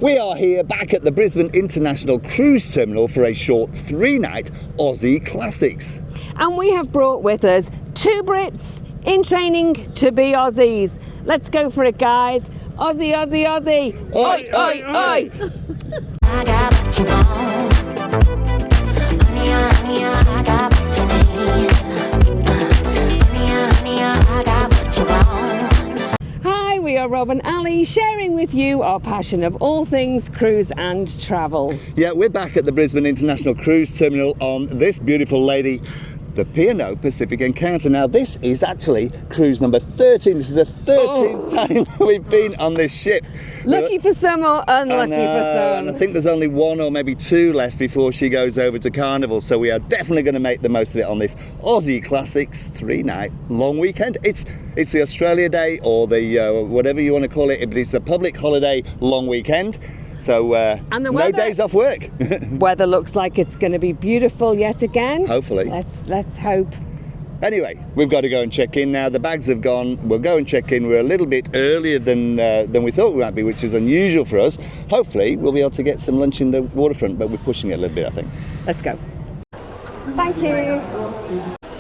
We are here back at the Brisbane International Cruise Terminal for a short 3-night Aussie Classics. And we have brought with us 2 Brits in training to be Aussies. Let's go for it, guys. Aussie, Aussie, Aussie. Oi, oi, oi. I got what you want. Honey, honey, I got what you need. Honey, honey, I got what you want. Hi, we are Rob and Ali, sharing with you our passion of all things cruise and travel. Yeah, we're back at the Brisbane International Cruise Terminal on this beautiful lady, the P&O Pacific Encounter. Now, this is actually cruise number 13. This is the 13th time we've been on this ship. Lucky for some or unlucky for some. And I think there's only 1 or maybe 2 left before she goes over to Carnival. So we are definitely going to make the most of it on this Aussie Classics 3-night long weekend. It's the Australia Day or the whatever you want to call it, but it's the public holiday long weekend. So and the no weather, days off work. Weather looks like it's going to be beautiful yet again. Hopefully. Let's hope. Anyway, we've got to go and check in now. The bags have gone. We'll go and check in. We're a little bit earlier than we thought we might be, which is unusual for us. Hopefully, we'll be able to get some lunch in the waterfront, but we're pushing it a little bit, I think. Let's go. Thank you.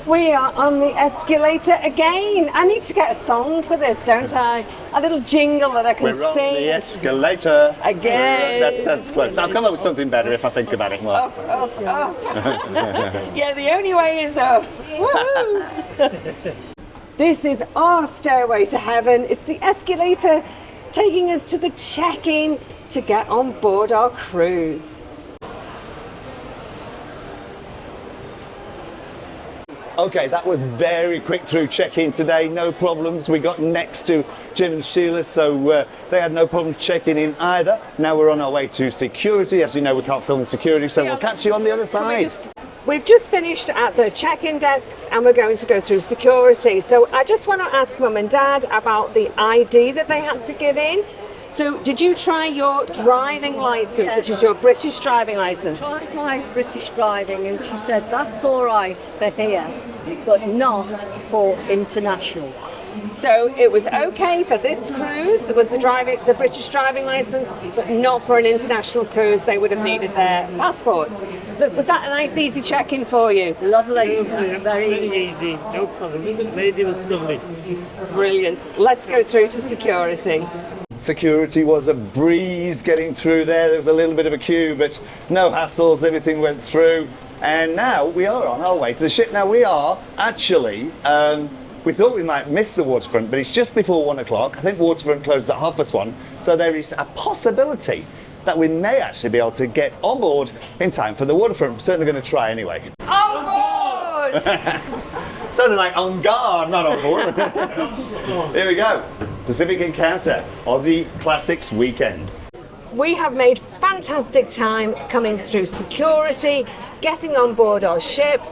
We are on the escalator again. I need to get a song for this, don't I? A little jingle that I can We're on sing. the escalator. Again. That's close. I'll come up with something better if I think about it more. Up, up, up. Yeah, the only way is up. Woohoo! This is our stairway to heaven. It's the escalator taking us to the check-in to get on board our cruise. Okay, that was very quick through check-in today, no problems. We got next to Jim and Sheila, so they had no problems checking in either. Now we're on our way to security. As you know, we can't film the security, so we'll catch you on the other side. We've just finished at the check-in desks and we're going to go through security. So I just want to ask Mum and Dad about the ID that they had to give in. So did you try your driving licence, which is your British driving licence? I tried my British driving and she said that's all right for here, but not for international. So it was okay for this cruise, was the British driving licence, but not for an international cruise. They would have needed their passports. So was that a nice, easy check-in for you? Lovely, very easy, no problem. The lady was lovely. Brilliant. Let's go through to security. Security was a breeze getting through there. There was a little bit of a queue, but no hassles, everything went through. And now we are on our way to the ship. Now we are actually, we thought we might miss the waterfront, but it's just before 1 o'clock. I think waterfront closes at 1:30, so there is a possibility that we may actually be able to get on board in time for the waterfront. We're certainly going to try anyway. On board! Sounded like on guard, not on board. Here we go. Pacific Encounter, Aussie Classics weekend. We have made fantastic time coming through security, getting on board our ship,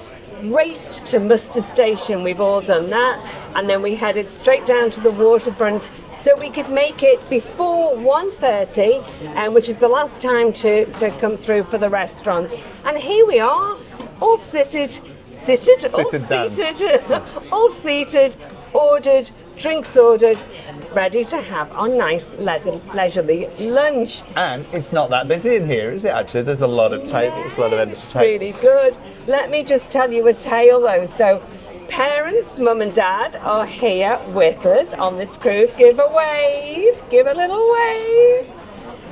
raced to muster station, we've all done that, and then we headed straight down to the waterfront so we could make it before 1:30, which is the last time to come through for the restaurant. And here we are, all seated, ordered, drinks ordered, ready to have our nice leisurely lunch. And it's not that busy in here, is it actually? There's a lot of tables, a lot of empty It's tables. really good. Let me just tell you a tale though. So parents, mum and dad are here with us on this cruise. Give a wave, give a little wave.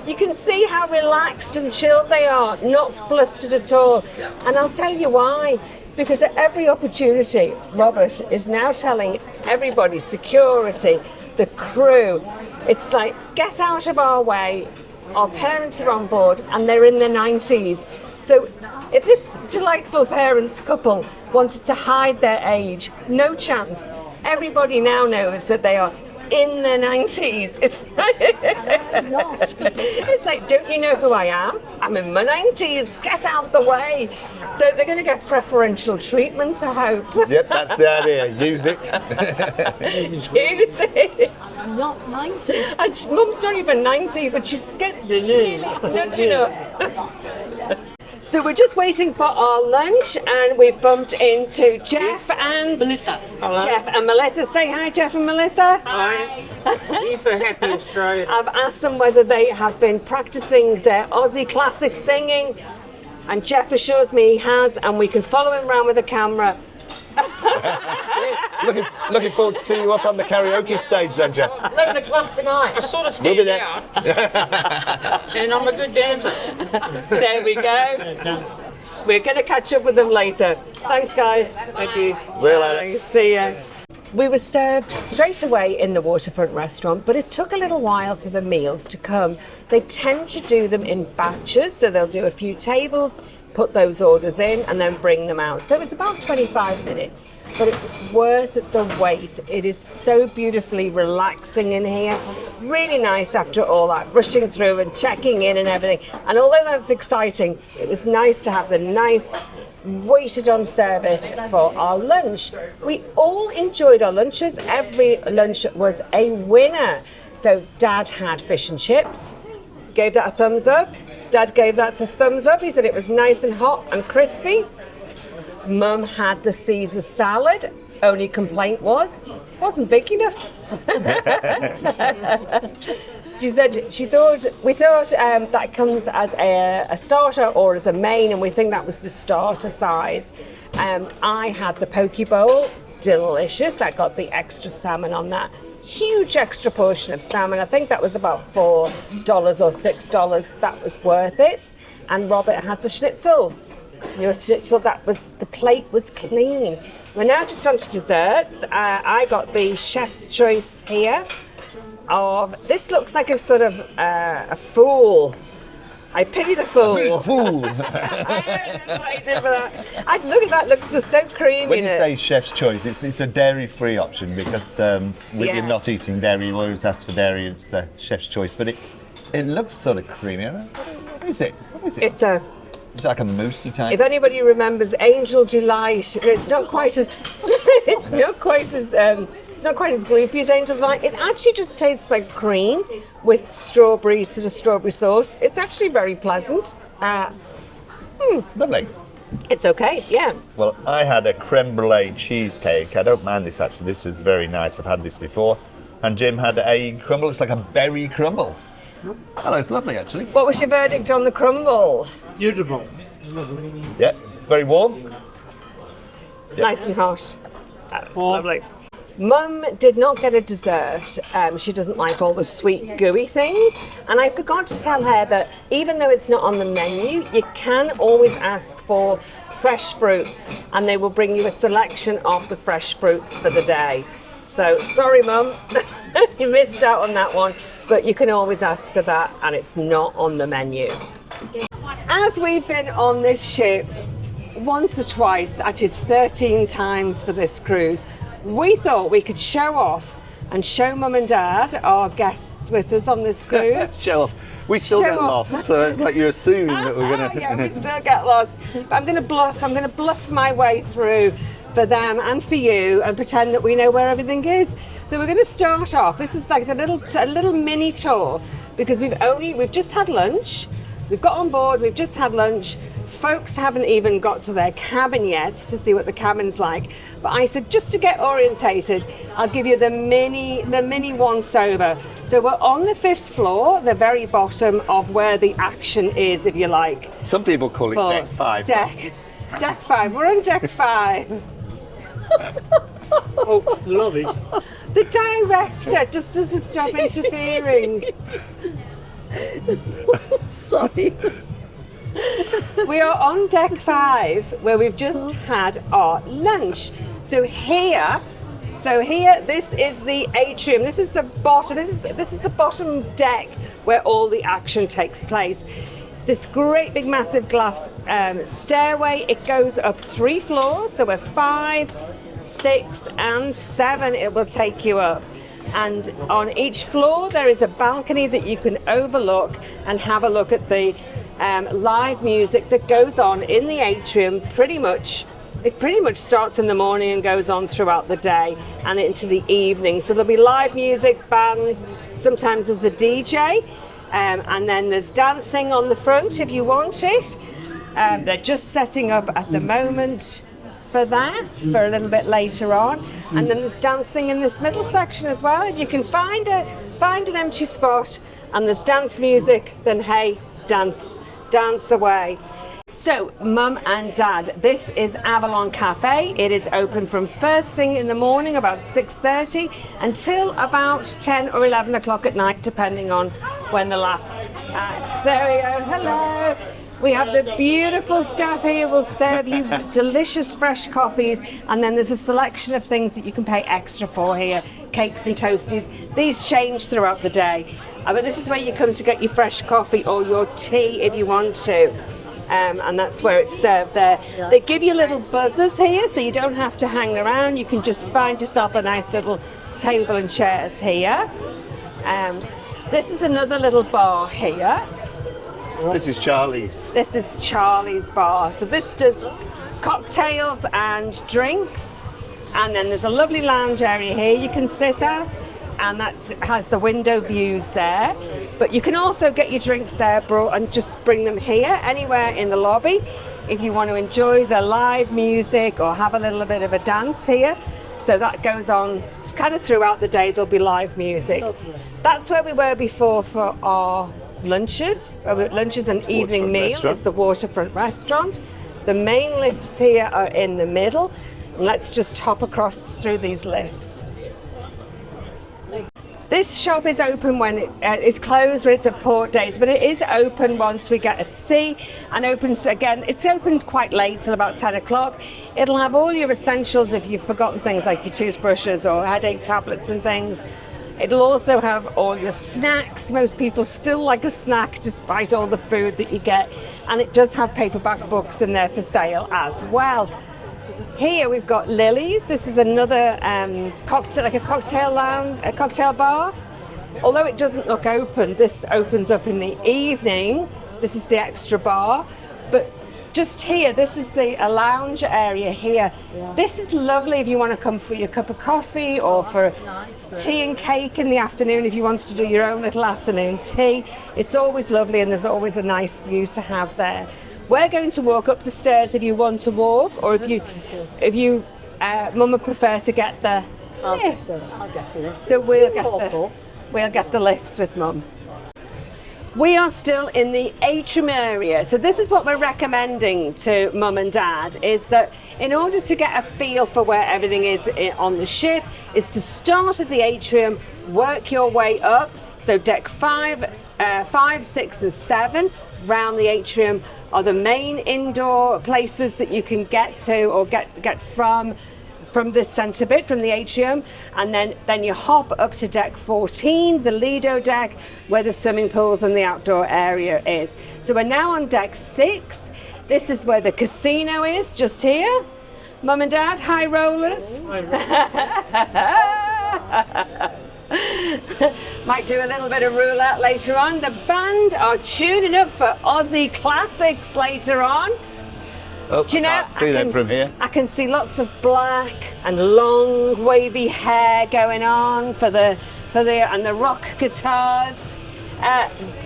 You can see how relaxed and chilled they are, not flustered at all. And I'll tell you why. Because at every opportunity, Robert is now telling everybody, security, the crew, it's like, get out of our way. Our parents are on board and they're in their 90s. So if this delightful parents couple wanted to hide their age, no chance. Everybody now knows that they are in their 90s. It's like, don't you know who I am? I'm in my 90s, get out the way. So they're going to get preferential treatment, I hope. Yep, that's the idea. Use it. Use it. I'm not 90. And Mum's not even 90, but she's getting really, you know. So we're just waiting for our lunch, and we've bumped into Jeff and Melissa. Hello. Jeff and Melissa. Say hi, Jeff and Melissa. Hi. Here for Happy Australia. I've asked them whether they have been practicing their Aussie Classic singing, and Jeff assures me he has, and we can follow him around with a camera. Looking forward to seeing you up on the karaoke stage then, Jeff. 11 o'clock tonight. I sort of We'll be stand there. out. And I'm a good dancer. There we go. We're going to catch up with them later. Thanks, guys. Thank you. Bye. See ya. We were served straight away in the waterfront restaurant, but it took a little while for the meals to come. They tend to do them in batches, so they'll do a few tables, put those orders in, and then bring them out. So it's about 25 minutes, but it was worth the wait. It is so beautifully relaxing in here. Really nice after all that rushing through and checking in and everything. And although that's exciting, it was nice to have the nice waited on service for our lunch. We all enjoyed our lunches. Every lunch was a winner. So Dad had fish and chips, gave that a thumbs up. Dad gave that a thumbs up. He said it was nice and hot and crispy. Mum had the Caesar salad. Only complaint was, it wasn't big enough. She said we thought that comes as a starter or as a main, and we think that was the starter size. I had the poke bowl, delicious. I got the extra salmon on that. Huge extra portion of salmon. I think that was about $4 or $6. That was worth it. And Robert had the schnitzel. Your schnitzel, the plate was clean. We're now just on to desserts. I got the chef's choice here of, this looks like a sort of a fool. I pity the fool. Fool. I'm excited for that. Look at that, looks just so creamy. When you say chef's choice, it's a dairy-free option because you're not eating dairy, you always ask for dairy, it's chef's choice. But it looks sort of creamy. What is it? It's like a moussey type. If anybody remembers Angel Delight, it's not quite as it's not quite as gloopy as Angel Delight. It actually just tastes like cream with strawberry sauce. It's actually very pleasant. Lovely. It's okay, yeah. Well, I had a creme brulee cheesecake. I don't mind this actually. This is very nice. I've had this before. And Jim had a crumble. It's like a berry crumble. Oh, it's lovely actually. What was your verdict on the crumble? Beautiful. Yeah, very warm. Nice and hot. Lovely. Mum did not get a dessert. She doesn't like all the sweet, gooey things. And I forgot to tell her that even though it's not on the menu, you can always ask for fresh fruits, and they will bring you a selection of the fresh fruits for the day. So, sorry, Mum, you missed out on that one, but you can always ask for that, and it's not on the menu. As we've been on this ship once or twice, actually 13 times for this cruise, we thought we could show off and show Mum and Dad, our guests with us on this cruise. Show off. We still Show get off. lost, so it's like you're assuming that we're going to... Yeah, we still get lost. But I'm going to bluff my way through for them and for you and pretend that we know where everything is. So we're going to start off. This is like a little mini tour because we've just had lunch. We've got on board, we've just had lunch. Folks haven't even got to their cabin yet to see what the cabin's like. But I said, just to get orientated, I'll give you the mini once over. So we're on the 5th floor, the very bottom of where the action is, if you like. Some people call it deck 5. Deck 5. We're on deck 5. Oh, lovely. The director just doesn't stop interfering. Sorry. We are on deck 5 where we've just had our lunch. So here, this is the atrium. This is the bottom. This is the bottom deck where all the action takes place. This great big massive glass stairway. It goes up 3 floors. So we're 5, 6, and 7. It will take you up. And on each floor there is a balcony that you can overlook and have a look at the live music that goes on in the atrium. It pretty much starts in the morning and goes on throughout the day and into the evening. So there'll be live music, bands, sometimes there's a DJ, and then there's dancing on the front if you want it. They're just setting up at the moment for that, for a little bit later on. And then there's dancing in this middle section as well. If you can find an empty spot and there's dance music, then hey, dance away. So, Mum and Dad, this is Avalon Cafe. It is open from first thing in the morning, about 6:30, until about 10 or 11 o'clock at night, depending on when the last acts. There we go, hello. We have the beautiful staff here will serve you delicious fresh coffees, and then there's a selection of things that you can pay extra for here, cakes and toasties. These change throughout the day, but this is where you come to get your fresh coffee or your tea if you want to. And that's where it's served there. They give you little buzzers here, so you don't have to hang around. You can just find yourself a nice little table and chairs here. This is another little bar here. This is Charlie's. This is Charlie's bar. So this does cocktails and drinks. And then there's a lovely lounge area here you can sit at. And that has the window views there. But you can also get your drinks there brought and just bring them here, anywhere in the lobby, if you want to enjoy the live music or have a little bit of a dance here. So that goes on kind of throughout the day. There'll be live music. Lovely. That's where we were before for our lunches. Lunches and evening meal is the waterfront restaurant. The main lifts here are in the middle. Let's just hop across through these lifts. This shop is open when it's closed when it's at port days, but it is open once we get at sea, and opens again. It's opened quite late till about 10 o'clock. It'll have all your essentials if you've forgotten things like your toothbrushes or headache tablets and things. It'll also have all your snacks. Most people still like a snack despite all the food that you get, and it does have paperback books in there for sale as well. Here we've got Lily's. This is another cocktail, like a cocktail lounge, a cocktail bar. Although it doesn't look open, this opens up in the evening. This is the extra bar. But just here, this is a lounge area here. Yeah. This is lovely if you want to come for your cup of coffee or for tea and cake in the afternoon, if you wanted to do your own little afternoon tea. It's always lovely, and there's always a nice view to have there. We're going to walk up the stairs if you want to walk, or if you Mum would prefer to get the lifts. So we'll get the lifts with Mum. We are still in the atrium area, so this is what we're recommending to Mum and Dad, is that in order to get a feel for where everything is on the ship, is to start at the atrium, work your way up. So deck 5, 6 and 7 round the atrium are the main indoor places that you can get to or get from this centre bit, from the atrium, and then you hop up to deck 14, the Lido deck, where the swimming pools and the outdoor area is. So we're now on deck 6. This is where the casino is, just here. Mum and Dad, high rollers. Might do a little bit of roulette later on. The band are tuning up for Aussie Classics later on. Oh, do you know, I see them from here. I can see lots of black and long wavy hair going on for the and the rock guitars.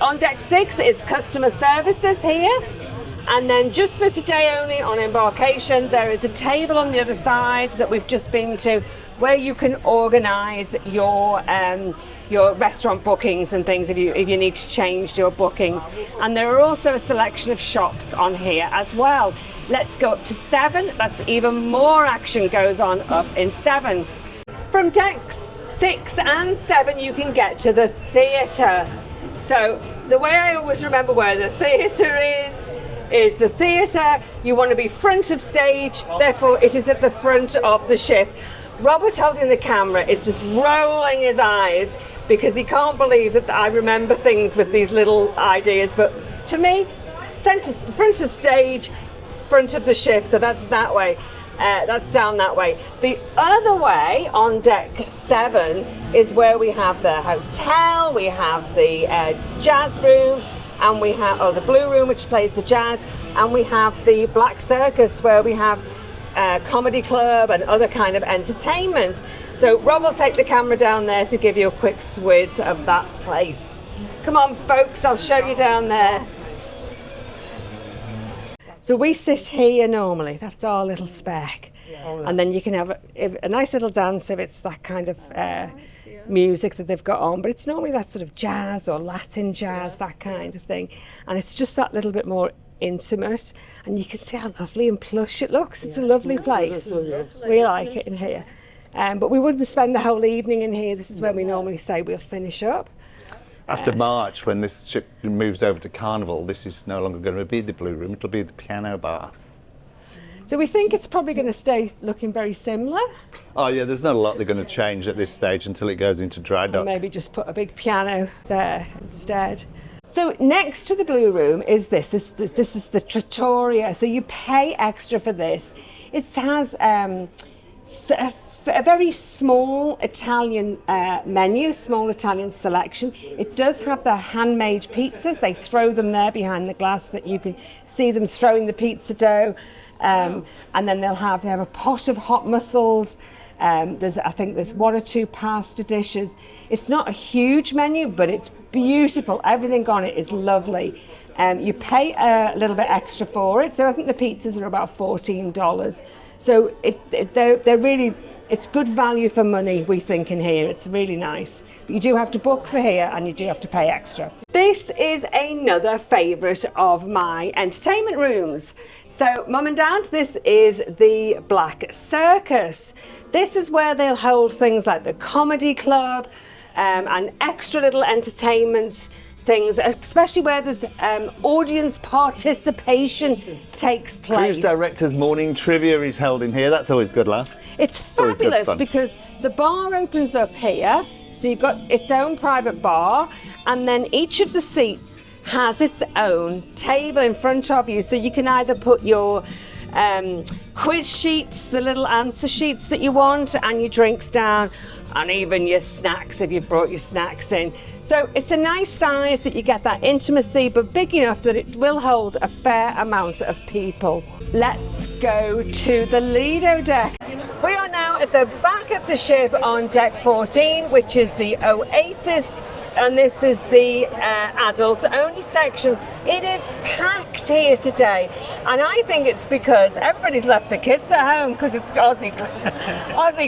On deck 6 is customer services here. And then just for today only on Embarkation, there is a table on the other side that we've just been to, where you can organise your restaurant bookings and things if you need to change your bookings. And there are also a selection of shops on here as well. Let's go up to 7. That's even more action goes on up in 7. From decks 6 and 7, you can get to the theatre. So the way I always remember where the theatre is the theatre. You want to be front of stage, therefore it is at the front of the ship. Robert, holding the camera, is just rolling his eyes because he can't believe that I remember things with these little ideas. But to me, front of stage, front of the ship, so that's that way. That's down that way. The other way on deck 7 is where we have the hotel, we have the jazz room, and we have the blue room, which plays the jazz, and we have the black circus, where we have comedy club and other kind of entertainment. So Rob will take the camera down there to give you a quick swizz of that place. Come on folks, I'll show you down there. So we sit here normally, that's our little spec. And then you can have a nice little dance if it's that kind of music that they've got on, but it's normally that sort of jazz or Latin jazz, that kind of thing. And it's just that little bit more intimate, and you can see how lovely and plush it looks. It's a lovely place. We like it in here. But we wouldn't spend the whole evening in here. This is when we normally say we'll finish up. After March, when this ship moves over to Carnival, this is no longer going to be the Blue Room, it'll be the piano bar. So we think it's probably going to stay looking very similar. Oh yeah, there's not a lot they're going to change at this stage until it goes into dry Or dock. maybe just put a big piano there instead. So next to the Blue Room is this is the trattoria. So you pay extra for this. It has a very small Italian menu, small Italian selection. It does have the handmade pizzas. They throw them there behind the glass that you can see them throwing the pizza dough. And then they have a pot of hot mussels. I think there's 1 or 2 pasta dishes. It's not a huge menu, but it's beautiful. Everything on it is lovely. You pay a little bit extra for it. So I think the pizzas are about $14. So they're really, it's good value for money, we think, in here. It's really nice. But you do have to book for here and you do have to pay extra. This is another favourite of my entertainment rooms. So, Mum and Dad, this is the Black Circus. This is where they'll hold things like the comedy club and extra little entertainment things, especially where there's audience participation takes place. Cruise Directors Morning Trivia is held in here. That's always a good laugh. It's always good fabulous fun. because the bar opens up here, so you've got its own private bar, and then each of the seats has its own table in front of you, so you can either put your quiz sheets, the little answer sheets that you want, and your drinks down, and even your snacks if you've brought your snacks in. So it's a nice size that you get that intimacy, but big enough that it will hold a fair amount of people. Let's go to the Lido deck. We are now at the back of the ship on deck 14, which is the Oasis, and this is the adult only section. It is packed here today, and I think it's because everybody's left the kids at home because it's Aussie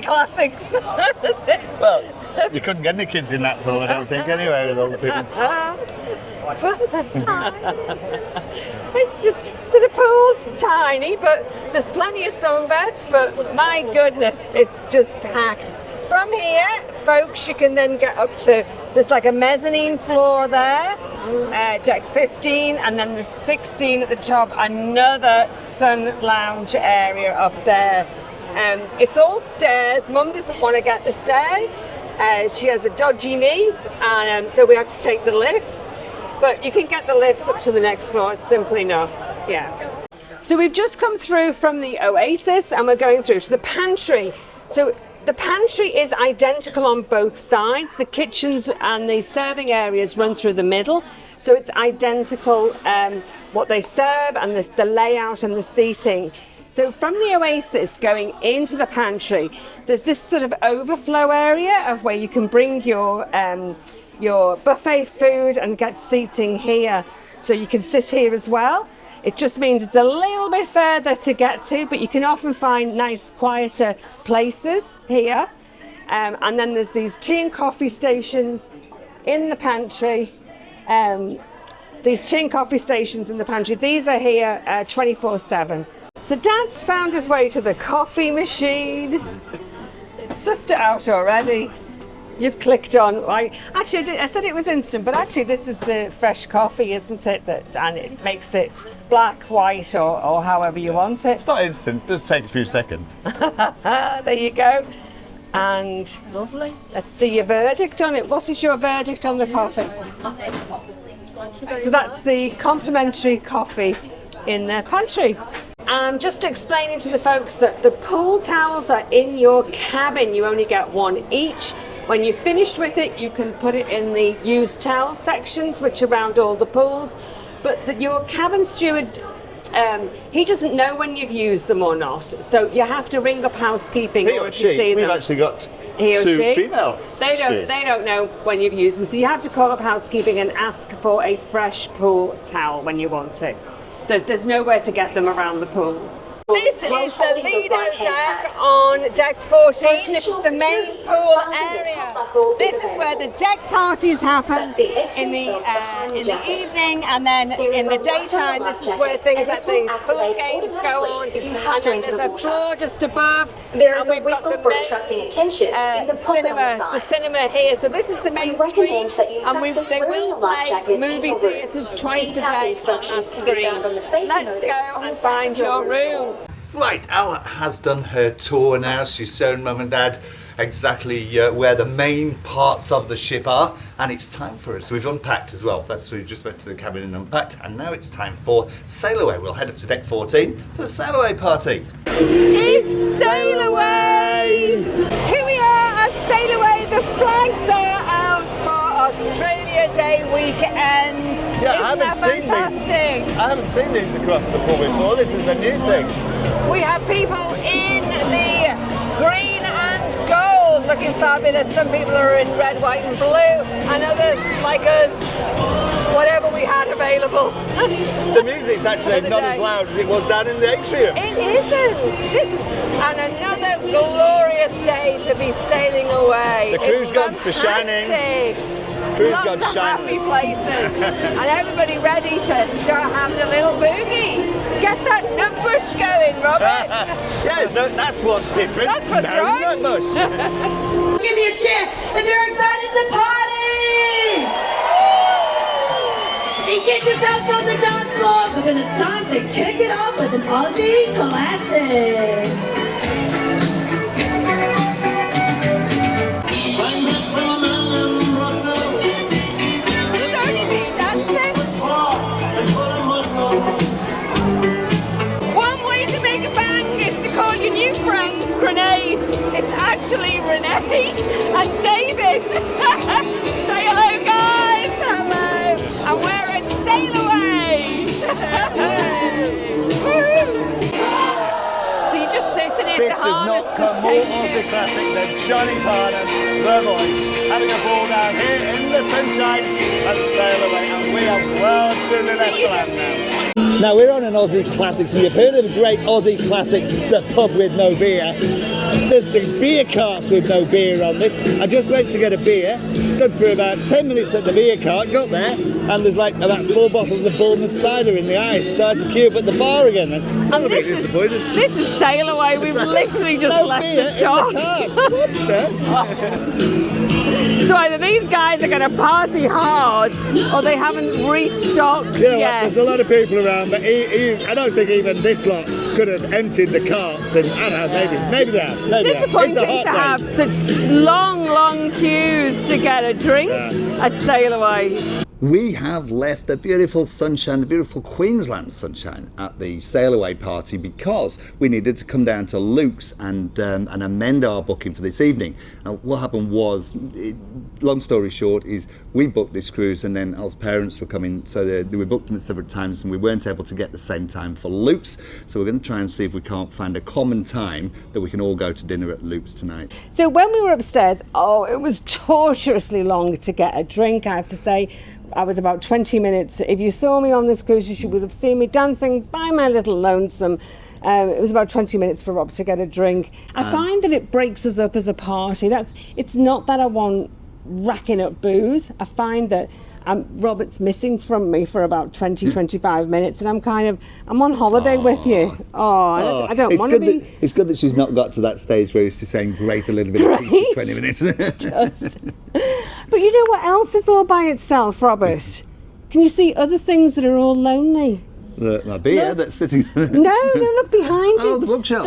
Classics. Well, you couldn't get any kids in that pool, I don't think, anyway, with all the people. It's just, so the pool's tiny, but there's plenty of songbirds, but my goodness, it's just packed. From here, folks, you can then get up to, there's like a mezzanine floor there, deck 15, and then there's 16 at the top, another sun lounge area up there. It's all stairs. Mum doesn't want to get the stairs. She has a dodgy knee, and so we have to take the lifts. But you can get the lifts up to the next floor, it's simple enough, yeah. So we've just come through from the Oasis and we're going through to the pantry. So the pantry is identical on both sides. The kitchens and the serving areas run through the middle. So it's identical what they serve and the layout and the seating. So from the Oasis going into the pantry, there's this sort of overflow area of where you can bring your buffet food and get seating here. So you can sit here as well. It just means it's a little bit further to get to, but you can often find nice, quieter places here. And then there's these tea and coffee stations in the pantry. These tea and coffee stations in the pantry, these are here 24/7. So Dad's found his way to the coffee machine. It's just out already. You've clicked on, actually I said it was instant, but actually this is the fresh coffee, isn't it? And it makes it black, white, or however you want it. It's not instant, it does take a few seconds. There you go. And lovely. Let's see your verdict on it. What is your verdict on the coffee? So that's the complimentary coffee in the pantry. Just explaining to the folks that the pool towels are in your cabin. You only get one each. When you're finished with it, you can put it in the used towel sections, which are around all the pools. But your cabin steward, he doesn't know when you've used them or not. So you have to ring up housekeeping He or or if you she, see we've them. actually got He or two she. female They stewards. don't know when you've used them. So you have to call up housekeeping and ask for a fresh pool towel when you want it. There's nowhere to get them around the pools. This is the Lido deck on deck 14. This is the main pool area. This is where the deck parties happen in the evening, and then in the daytime, this is where things like the pool games go on. And then there's a floor just above. There is and a we've got whistle the for main, attracting attention in the pub the cinema here. So this is the main screen, recommend that you and practice they wearing will a life play jacket in movie your room. theatres twice a Detailed day instructions on can be screen. found on the safety Let's notice go on and the find back your of your door. room. Right, Ella has done her tour now. She's shown Mum and Dad exactly where the main parts of the ship are, and it's time for us. We've unpacked as well. We just went to the cabin and unpacked, and now it's time for Sailaway. We'll head up to deck 14 for the Sailaway party. It's Sailaway! Here we are at Sailaway. The flags are out for Australia Day weekend. Yeah, Isn't that fantastic? I haven't seen these across the pool before. This is a new thing. We have people in the green and gold looking fabulous. Some people are in red, white and blue, and others like us, whatever we had available. The music's actually not as loud as it was down in the atrium. It isn't. This is another glorious day to be sailing away. The crew's It's gone to shining. fantastic. Crew's Lots gone of happy shiners. places, and everybody ready to start having a little boogie. Get that nut bush going, Robert. Yeah, no, that's what's different. That's what's no, right. Not much. Give me a cheer if you're excited to party! And get yourself on the dance floor because it's time to kick it off with an Aussie Classic. It's only me dancing. One way to make a bang is to call your new friends Grenade. It's actually Renee and David. Say hello, guys. Hello. And we're at Sailaway. Woo. So you're just sitting in This the has harness, not just come more taking Aussie it. Classic than Johnny Farnham, the voice, having a ball down here in the sunshine at Sailaway, and we are well to the left land now. Now we're on an Aussie Classic, so you've heard of the great Aussie Classic, the pub with no beer. There's the beer carts with no beer on this. I just went to get a beer, stood for about 10 minutes at the beer cart, got there, and there's like about 4 bottles of Bournemouth cider in the ice, so I had to queue up at the bar again then. I'm a bit disappointed. This is Sailaway. We've literally just No left beer the in dock. the carts. What the? So either these guys are going to party hard, or they haven't restocked You know what, yet. there's a lot of people around, but I don't think even this lot could have emptied the carts, and I don't know, maybe they have. Maybe they have. Disappointing It's a hot to day. have such long queues to get a drink at Sailaway. We have left the beautiful sunshine, the beautiful Queensland sunshine at the Sailaway party because we needed to come down to Luke's and amend our booking for this evening. What happened was, long story short, is we booked this cruise and then Al's parents were coming, so we booked them several times and we weren't able to get the same time for Luke's. So we're going to try and see if we can't find a common time that we can all go to dinner at Luke's tonight. So when we were upstairs, it was torturously long to get a drink, I have to say. I was about 20 minutes. If you saw me on this cruise, you would have seen me dancing by my little lonesome. It was about 20 minutes for Rob to get a drink. I find that it breaks us up as a party. It's not that I want racking up booze. I find that Robert's missing from me for about 20-25 minutes, and I'm on holiday with you. I don't want to be. It's good that she's not got to that stage where she's saying great a little bit of peace for 20 minutes. But you know what else is all by itself, Robert? Can you see other things that are all lonely? My beer that's sitting. No, look behind you. Oh, the bookshelf.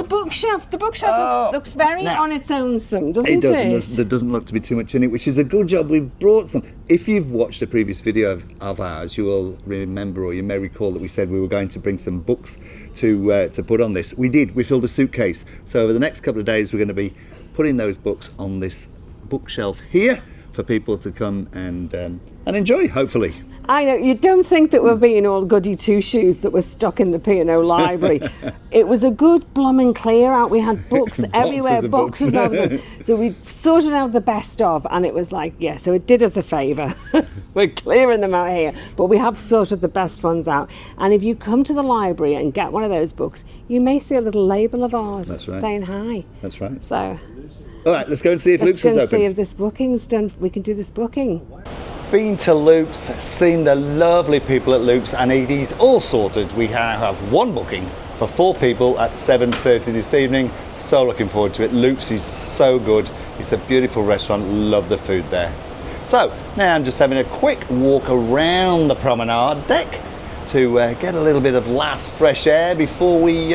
The bookshelf looks very on its own, doesn't it? It doesn't. There doesn't look to be too much in it, which is a good job. We've brought some. If you've watched a previous video of ours, you will remember, or you may recall, that we said we were going to bring some books to put on this. We did. We filled a suitcase. So over the next couple of days, we're going to be putting those books on this bookshelf here for people to come and enjoy, hopefully. I know, you don't think that we're being all goody two-shoes that were stuck in the P&O library. It was a good blooming clear out. We had books everywhere, of boxes of them. So we sorted out the best of, and it was like, yeah, so it did us a favour. We're clearing them out here, but we have sorted the best ones out. And if you come to the library and get one of those books, you may see a little label of ours saying hi. That's right. So, all right, let's go and see if Luke's is let's go and open. see if this booking's done. We can do this booking. Been to Luke's, seen the lovely people at Luke's, and it is all sorted. We have one booking for 4 people at 7:30 this evening. So looking forward to it. Luke's is so good. It's a beautiful restaurant. Love the food there. So now I'm just having a quick walk around the promenade deck to get a little bit of last fresh air before we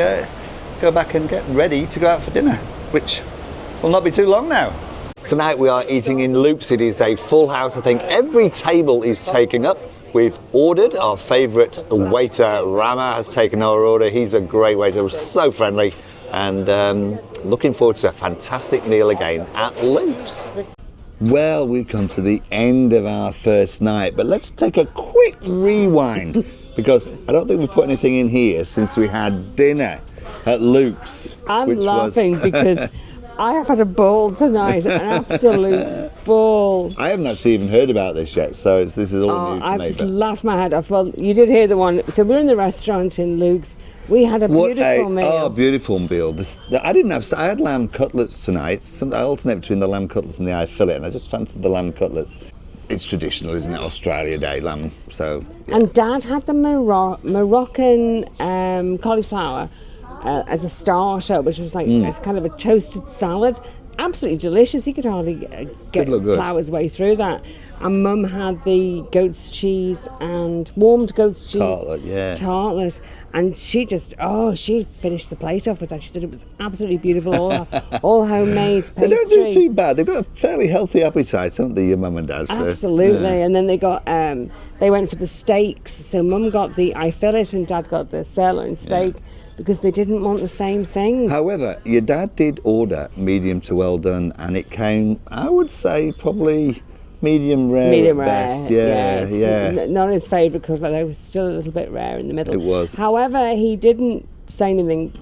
go back and get ready to go out for dinner, which will not be too long now. Tonight we are eating in Luke's. It is a full house. I think every table is taken up. We've ordered. Our favourite waiter, Rama, has taken our order. He's a great waiter, so friendly, and looking forward to a fantastic meal again at Luke's. Well, we've come to the end of our first night, but let's take a quick rewind because I don't think we've put anything in here since we had dinner at Luke's. I'm laughing because I have had a ball tonight, an absolute ball. I haven't actually even heard about this yet, so this is all new to I've me. just laughed my head off. Well, you did hear the one. So we're in the restaurant in Luke's. We had a beautiful meal. Oh, beautiful meal. I had lamb cutlets tonight. I alternate between the lamb cutlets and the eye fillet, and I just fancied the lamb cutlets. It's traditional, isn't it? Australia Day lamb. So. Yeah. And Dad had the Moroccan cauliflower as a starter, which was like it's kind of a toasted salad. Absolutely delicious. He could hardly plough his way through that. And Mum had the goat's cheese and warmed goat's cheese tartlet, and she finished the plate off with that. She said it was absolutely beautiful, all homemade pastry. They don't do too bad. They've got a fairly healthy appetite, haven't they, your mum and dad? Absolutely. And then they got they went for the steaks. So Mum got the eye fillet and Dad got the sirloin steak. Yeah. Because they didn't want the same thing. However, your dad did order medium to well done, and it came, I would say, probably medium rare. Medium at rare, best. Yeah. Not his favourite because it was still a little bit rare in the middle. It was. However, he didn't say anything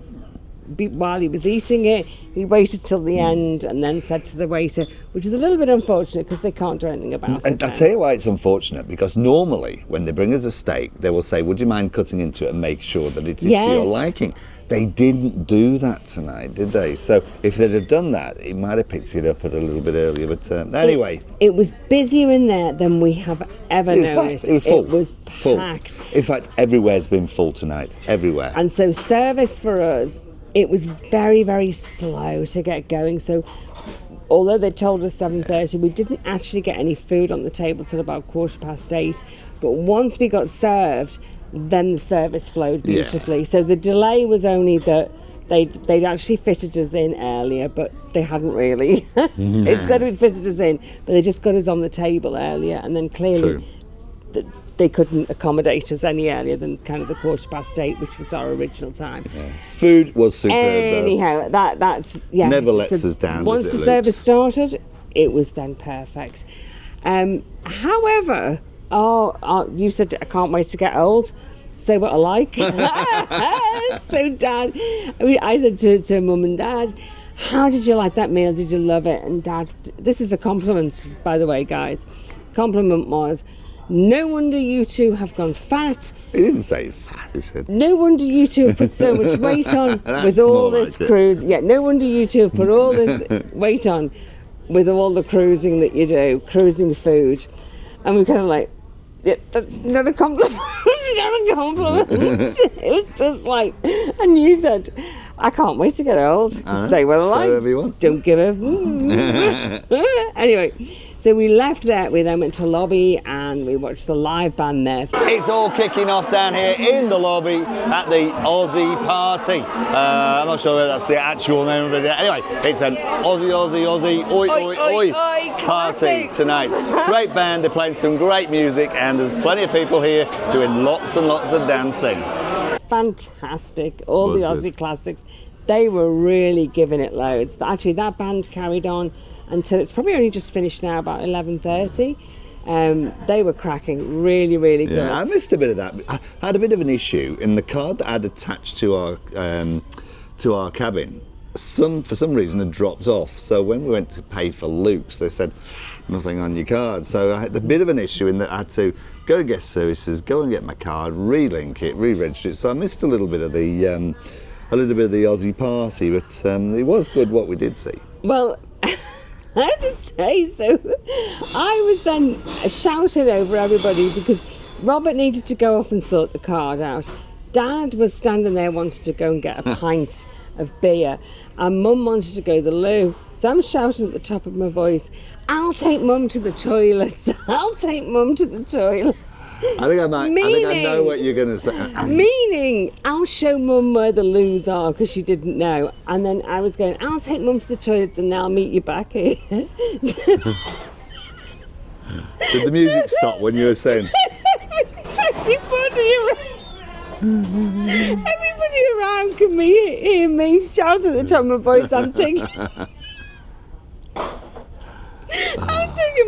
while he was eating it. He waited till the end and then said to the waiter, which is a little bit unfortunate because they can't do anything about it. I'll tell you why it's unfortunate, because normally when they bring us a steak, they will say, would you mind cutting into it and make sure that it is to your liking? They didn't do that tonight, did they? So if they'd have done that, it might have picked it up a little bit earlier. But anyway. It was busier in there than we have ever noticed. It was full. It was packed. In fact, everywhere's been full tonight. Everywhere. And so service for us, it was very, very slow to get going. So although they told us 7:30, we didn't actually get any food on the table till about 8:15. But once we got served, then the service flowed beautifully. So the delay was only that they'd actually fitted us in earlier, but they hadn't really. It said we'd fitted us in, but they just got us on the table earlier, and then clearly they couldn't accommodate us any earlier than kind of the 8:15, which was our original time. Yeah. Food was superb. Anyhow, that's never lets us down. Once the service started, it was then perfect. However, you said I can't wait to get old. Say what I like. So Dad, I said to Mum and Dad, how did you like that meal? Did you love it? And Dad, this is a compliment, by the way, guys. Compliment was, no wonder you two have gone fat. He didn't say fat, he said. No wonder you two have put so much weight on with all this cruise. Yeah, no wonder you two have put all this weight on with all the cruising that you do, cruising food. And we're kind of like, yeah, that's not a compliment. It's not a compliment. It was just like, and you said, I can't wait to get old. Say what I like. Whatever you want. Don't give a. Anyway, so we left there. We then went to lobby and we watched the live band there. It's all kicking off down here in the lobby at the Aussie party. I'm not sure whether that's the actual name of it. Anyway, it's an Aussie, oi party tonight. Great band. They're playing some great music, and there's plenty of people here doing lots and lots of dancing. Fantastic. All the Aussie Classics. They were really giving it loads. Actually, that band carried on until it's probably only just finished now, about 11:30. They were cracking, really, really good. Yeah, I missed a bit of that. I had a bit of an issue in the card that I'd attached to our cabin. For some reason had dropped off. So when we went to pay for Luke's, they said nothing on your card. So I had a bit of an issue in that I had to go to guest services, go and get my card, relink it, re-register it. So I missed a little bit of the Aussie party, but it was good what we did see. Well, I have to say, so I was then shouting over everybody because Robert needed to go off and sort the card out. Dad was standing there wanting to go and get a pint of beer, and Mum wanted to go to the loo. So I'm shouting at the top of my voice, I'll take Mum to the toilets. I'll take Mum to the toilet. I think I know what you're going to say. Meaning, I'll show Mum where the loos are because she didn't know. And then I was going, I'll take Mum to the toilets and I'll meet you back here. Did the music stop when you were saying? Everybody around can hear me shout at the top of my voice, I'm taking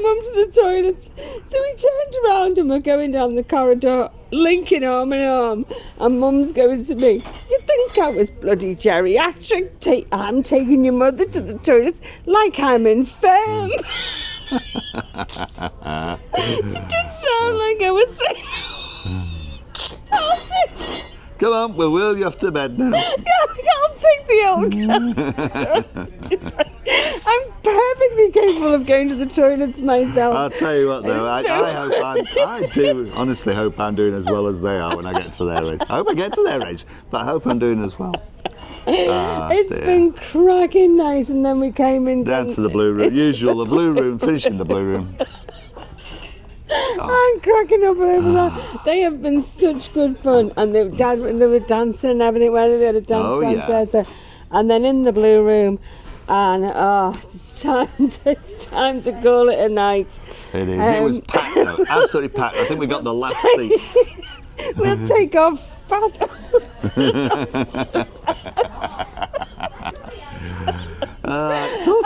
Mum to the toilets. So we turned around and we're going down the corridor, linking arm in arm, and Mum's going to me, you think I was bloody geriatric? I'm taking your mother to the toilets like I'm infirm. It did sound like I was saying, Come on, we'll wheel you off to bed now. I'll take the old I'm perfectly capable of going to the toilets myself. I'll tell you what though, I do honestly hope I'm doing as well as they are when I get to their age. I hope I get to their age, but I hope I'm doing as well. It's been cracking night, and then we came in down to the blue room. Usual, the blue room, finishing the blue room. I'm cracking up over that. They have been such good fun, and they were dancing and everything. They had a dance downstairs, and then in the blue room, and it's time to call it a night. It is. It was packed, though. Absolutely packed. I think we got the last seats. We'll take our fat It's all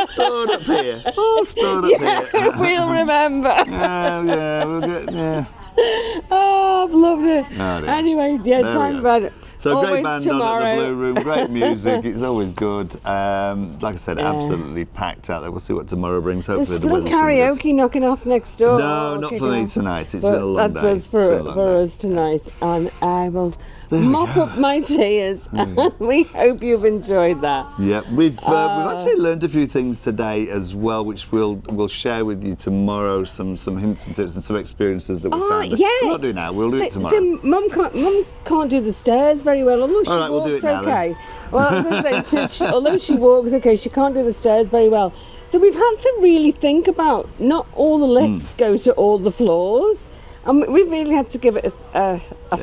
stored up here. All stored up here. We'll remember. We'll get. Yeah. Oh, I've loved it. Oh, dear. Anyway, time about it. So always great band tomorrow. on at the Blue Room, great music, it's always good. Like I said, absolutely packed out there. We'll see what tomorrow brings. Hopefully There's still karaoke knocking off next door. No, not for me tonight. It's been a long day. That's for us tonight, and I will mop up my tears. And we hope you've enjoyed that. Yeah, we've actually learned a few things today as well, which we'll share with you tomorrow. Some hints and tips and some experiences that we found. Yeah. We'll not do it now. We'll do it tomorrow. So Mum can't do the stairs very well, although she All right, walks we'll do it now, okay. Well, I was going to say, although she walks okay, she can't do the stairs very well. So we've had to really think about, not all the lifts go to all the floors, and we really had to give it a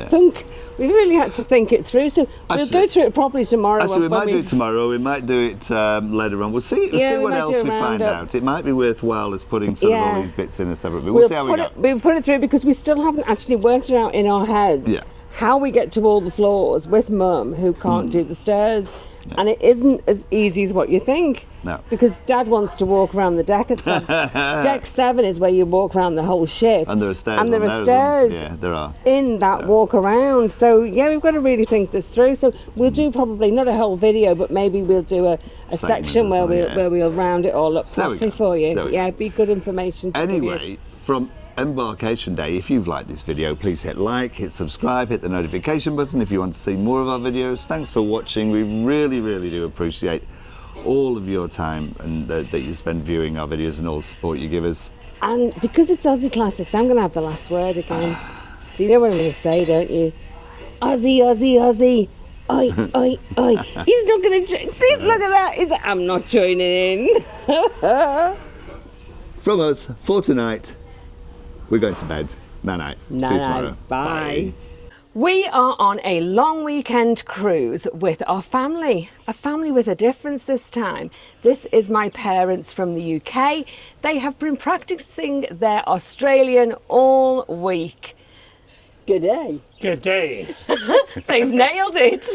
thunk. We really had to think it through. So we'll go through it properly tomorrow. Actually, we might do it tomorrow. We might do it later on. We'll see what else we find out. It might be worthwhile as putting some of all these bits in a separate bit. We'll see how we go. We'll put it through because we still haven't actually worked it out in our heads. Yeah. How we get to all the floors with Mum, who can't do the stairs. Yeah. And it isn't as easy as what you think. No. Because Dad wants to walk around the deck at 7. Deck 7 is where you walk around the whole ship. And there are stairs. And there are stairs. Yeah, there are. In that walk around. So, we've got to really think this through. So we'll do probably not a whole video, but maybe we'll do a section where we'll round it all up properly for you. Yeah, be good information to Anyway, from Embarkation Day, if you've liked this video, please hit like, hit subscribe, hit the notification button if you want to see more of our videos. Thanks for watching. We really, really do appreciate all of your time and that you spend viewing our videos and all the support you give us. And because it's Aussie Classics, I'm going to have the last word again. So you know what I'm going to say, don't you? Aussie, Aussie, Aussie. Oi, oi, oi. He's not going to see, look at that. I'm not joining in. From us, for tonight, we're going to bed. Night-night. See you tomorrow. Bye. We are on a long weekend cruise with our family. A family with a difference this time. This is my parents from the UK. They have been practicing their Australian all week. Good day. Good day. They've nailed it.